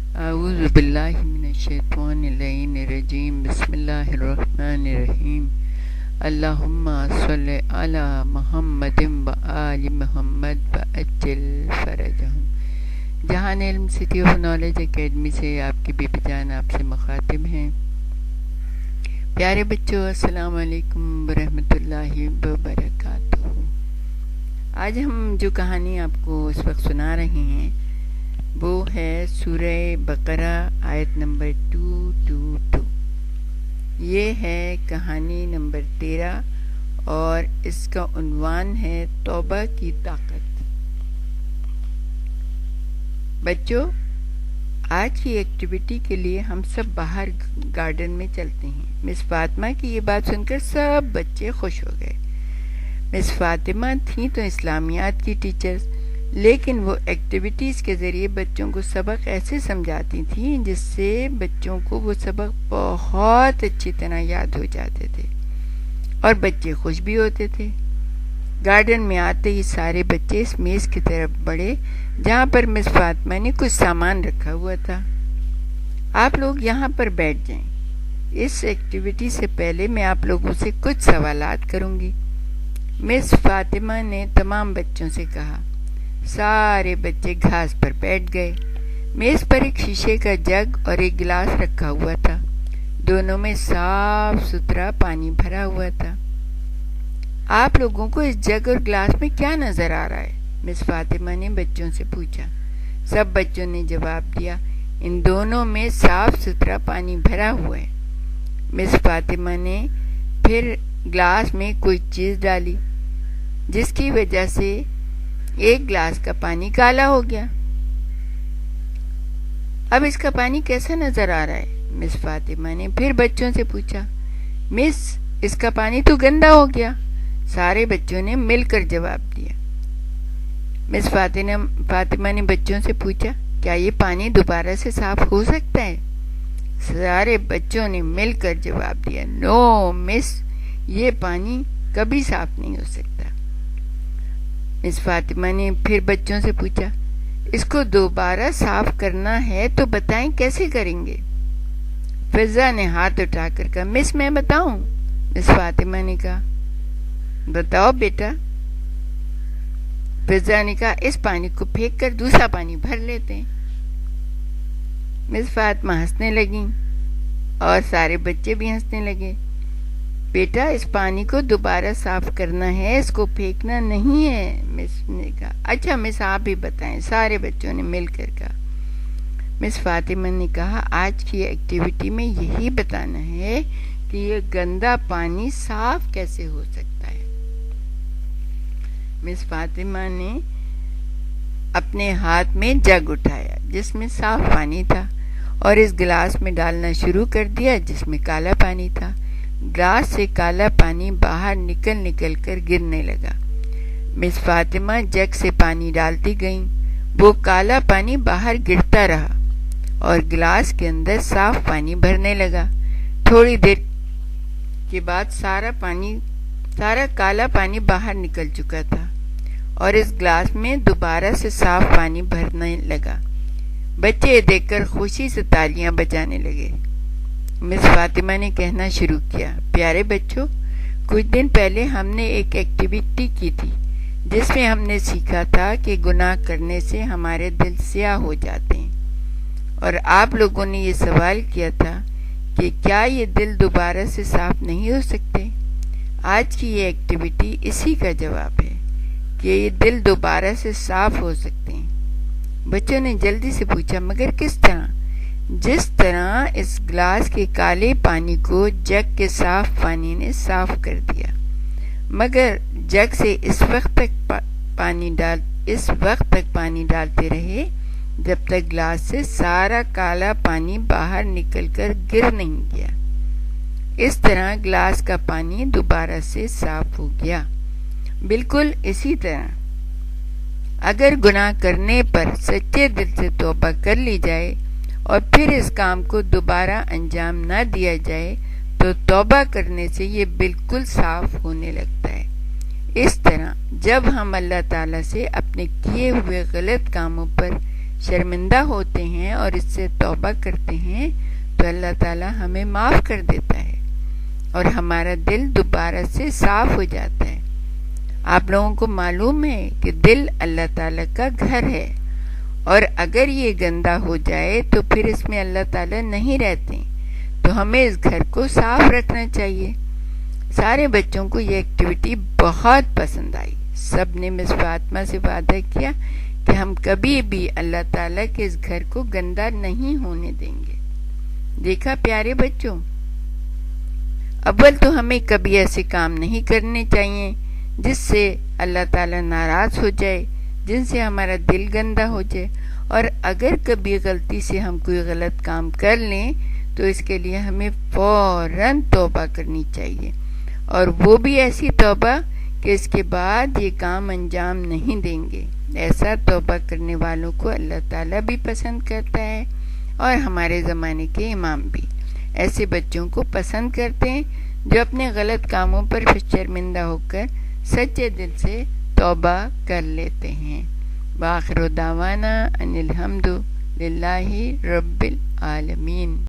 اعوذ باللہ من الشیطان اللعین الرجیم بسم اللہ الرحمن الرحیم اللہم صلی علی محمد و آل محمد و اجل فرجہم۔ جہان علم سٹی آف نالج اکیڈمی سے آپ کی بیبی جان آپ سے مخاطب ہیں۔ پیارے بچوں، السلام علیکم ورحمۃ اللہ وبرکاتہ۔ آج ہم جو کہانی آپ کو اس وقت سنا رہے ہیں وہ ہے سورہ بقرہ آیت نمبر 222۔ یہ ہے کہانی نمبر 13 اور اس کا عنوان ہے توبہ کی طاقت۔ بچوں، آج کی ایکٹیویٹی کے لیے ہم سب باہر گارڈن میں چلتے ہیں۔ مس فاطمہ کی یہ بات سن کر سب بچے خوش ہو گئے۔ مس فاطمہ تھیں تو اسلامیات کی ٹیچرز، لیکن وہ ایکٹیویٹیز کے ذریعے بچوں کو سبق ایسے سمجھاتی تھیں جس سے بچوں کو وہ سبق بہت اچھی طرح یاد ہو جاتے تھے اور بچے خوش بھی ہوتے تھے۔ گارڈن میں آتے ہی سارے بچے اس میز کی طرف بڑھے جہاں پر مس فاطمہ نے کچھ سامان رکھا ہوا تھا۔ آپ لوگ یہاں پر بیٹھ جائیں۔ اس ایکٹیویٹی سے پہلے میں آپ لوگوں سے کچھ سوالات کروں گی۔ مس فاطمہ نے تمام بچوں سے کہا۔ سارے بچے گھاس پر بیٹھ گئے۔ میز پر ایک شیشے کا جگ اور ایک گلاس رکھا ہوا تھا، دونوں میں صاف ستھرا پانی بھرا ہوا تھا۔ آپ لوگوں کو اس جگ اور گلاس میں کیا نظر آ رہا ہے؟ مس فاطمہ نے بچوں سے پوچھا۔ سب بچوں نے جواب دیا، ان دونوں میں صاف ستھرا پانی بھرا ہوا ہے۔ مس فاطمہ نے پھر گلاس میں کوئی چیز ڈالی جس کی وجہ سے ایک گلاس کا پانی کالا ہو گیا۔ اب اس کا پانی کیسا نظر آ رہا ہے؟ مس فاطمہ نے پھر بچوں سے پوچھا۔ مس، اس کا پانی تو گندا ہو گیا۔ سارے بچوں نے مل کر جواب دیا۔ مس فاطمہ نے بچوں سے پوچھا، کیا یہ پانی دوبارہ سے صاف ہو سکتا ہے؟ سارے بچوں نے مل کر جواب دیا، نو مس، یہ پانی کبھی صاف نہیں ہو سکتا۔ مس فاطمہ نے پھر بچوں سے پوچھا، اس کو دوبارہ صاف کرنا ہے تو بتائیں کیسے کریں گے؟ فضا نے ہاتھ اٹھا کر کہا، مس میں بتاؤں؟ مس فاطمہ نے کہا، بتاؤ بیٹا۔ فضا نے کہا، اس پانی کو پھینک کر دوسرا پانی بھر لیتے ہیں۔ مس فاطمہ ہنسنے لگیں اور سارے بچے بھی ہنسنے لگے۔ بیٹا، اس پانی کو دوبارہ صاف کرنا ہے، اس کو پھینکنا نہیں ہے، مس نے کہا۔ اچھا مس، آپ بھی بتائیں، سارے بچوں نے مل کر کہا۔ مس فاطمہ نے کہا، آج کی ایکٹیویٹی میں یہی بتانا ہے کہ یہ گندا پانی صاف کیسے ہو سکتا ہے۔ مس فاطمہ نے اپنے ہاتھ میں جگ اٹھایا جس میں صاف پانی تھا اور اس گلاس میں ڈالنا شروع کر دیا جس میں کالا پانی تھا۔ گلاس سے کالا پانی باہر نکل کر گرنے لگا۔ مس فاطمہ جگ سے پانی ڈالتی گئیں، وہ کالا پانی باہر گرتا رہا اور گلاس کے اندر صاف پانی بھرنے لگا۔ تھوڑی دیر کے بعد سارا کالا پانی باہر نکل چکا تھا اور اس گلاس میں دوبارہ سے صاف پانی بھرنے لگا۔ بچے دیکھ کر خوشی سے تالیاں بجانے لگے۔ مس فاطمہ نے کہنا شروع کیا، پیارے بچوں، کچھ دن پہلے ہم نے ایک ایکٹیویٹی کی تھی جس میں ہم نے سیکھا تھا کہ گناہ کرنے سے ہمارے دل سیاہ ہو جاتے ہیں، اور آپ لوگوں نے یہ سوال کیا تھا کہ کیا یہ دل دوبارہ سے صاف نہیں ہو سکتے؟ آج کی یہ ایکٹیویٹی اسی کا جواب ہے کہ یہ دل دوبارہ سے صاف ہو سکتے ہیں۔ بچوں نے جلدی سے پوچھا، مگر کس طرح؟ جس طرح اس گلاس کے کالے پانی کو جگ کے صاف پانی نے صاف کر دیا، مگر جگ سے اس وقت تک پانی ڈالتے رہے جب تک گلاس سے سارا کالا پانی باہر نکل کر گر نہیں گیا۔ اس طرح گلاس کا پانی دوبارہ سے صاف ہو گیا۔ بالکل اسی طرح اگر گناہ کرنے پر سچے دل سے توبہ کر لی جائے اور پھر اس کام کو دوبارہ انجام نہ دیا جائے تو توبہ کرنے سے یہ بالکل صاف ہونے لگتا ہے۔ اس طرح جب ہم اللہ تعالیٰ سے اپنے کیے ہوئے غلط کاموں پر شرمندہ ہوتے ہیں اور اس سے توبہ کرتے ہیں تو اللہ تعالیٰ ہمیں معاف کر دیتا ہے اور ہمارا دل دوبارہ سے صاف ہو جاتا ہے۔ آپ لوگوں کو معلوم ہے کہ دل اللہ تعالیٰ کا گھر ہے، اور اگر یہ گندا ہو جائے تو پھر اس میں اللہ تعالیٰ نہیں رہتے، تو ہمیں اس گھر کو صاف رکھنا چاہیے۔ سارے بچوں کو یہ ایکٹیویٹی بہت پسند آئی۔ سب نے مس فاطمہ سے وعدہ کیا کہ ہم کبھی بھی اللہ تعالیٰ کے اس گھر کو گندا نہیں ہونے دیں گے۔ دیکھا پیارے بچوں، اول تو ہمیں کبھی ایسے کام نہیں کرنے چاہیے جس سے اللہ تعالیٰ ناراض ہو جائے، جن سے ہمارا دل گندا ہو جائے، اور اگر کبھی غلطی سے ہم کوئی غلط کام کر لیں تو اس کے لیے ہمیں فوراً توبہ کرنی چاہیے، اور وہ بھی ایسی توبہ کہ اس کے بعد یہ کام انجام نہیں دیں گے۔ ایسا توبہ کرنے والوں کو اللہ تعالیٰ بھی پسند کرتا ہے، اور ہمارے زمانے کے امام بھی ایسے بچوں کو پسند کرتے ہیں جو اپنے غلط کاموں پر شرمندہ ہو کر سچے دل سے توبہ کر لیتے ہیں۔ وآخر دعوانا ان الحمد للہ رب العالمین۔